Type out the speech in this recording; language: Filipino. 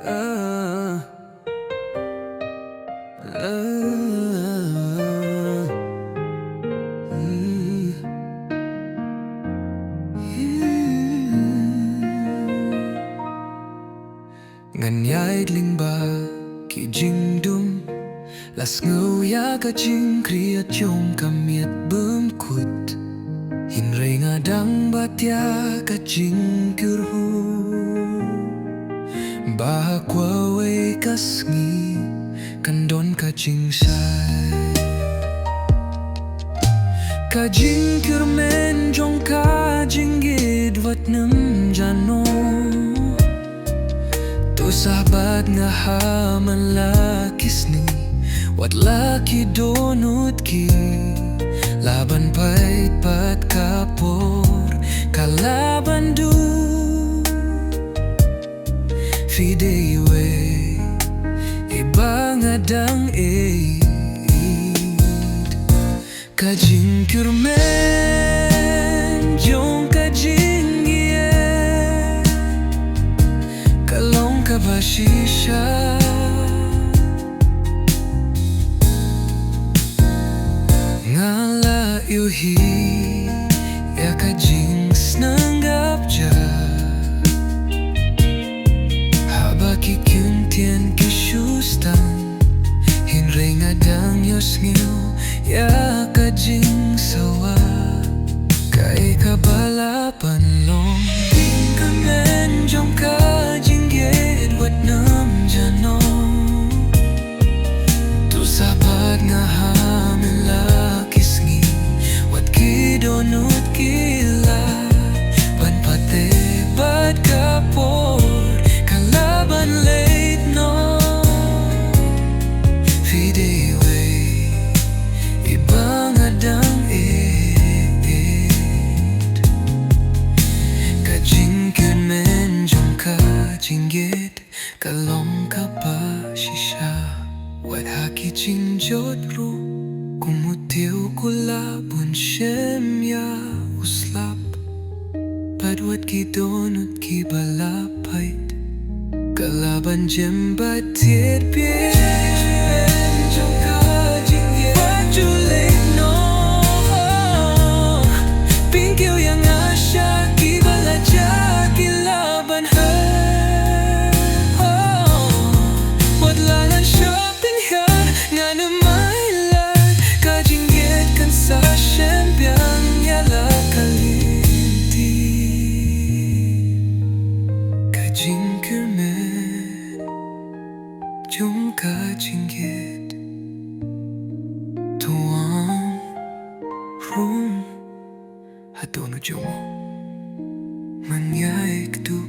ah, Nganyait lingba ki jingdum las nguya ka jing kriat yung kamiat bumkut hinray nga dang batya ka jing kyrhu bahakwa kasngi kandon ka jing sai ka jing kyrmen Jong ka Jingieid wat nam jano to sahabat nga haman lakis ni wat laki donut ki laban pait pat kapor kalaban du fidewe ibang adang eid ka Jing kyrmen Jong ka Jingieid kalong ka bashisha ngala yuhi ya ka jing snanggap ja habaki kyntiew kishustan hinray nga dang yosngiw ya ka jing sawa kay kabalapan long Jing kyrmen Jong ka Jingieid wat nam jano tu sabat nga hamin lakis ngi wat kidonut kila panpate bat kapor kalaban late no fidewe ibang adang eid ka Jing kyrmen Jong ka Jingieid kalong ka pa shisha wat haki jing jodru kumutiw kulabun shem ya uslap padwat ki donut ki balapait kalaban jem batir pie Jong ka Jingieid pajulay no pingkiw yang asya ki balaja ki laban her wat lalan shopping her nga namailan ka Jingieid kan sa shem biang yala kalinti ka Jing kyrmen Jong ka Jingieid tuang rum hadonut yung manyaik du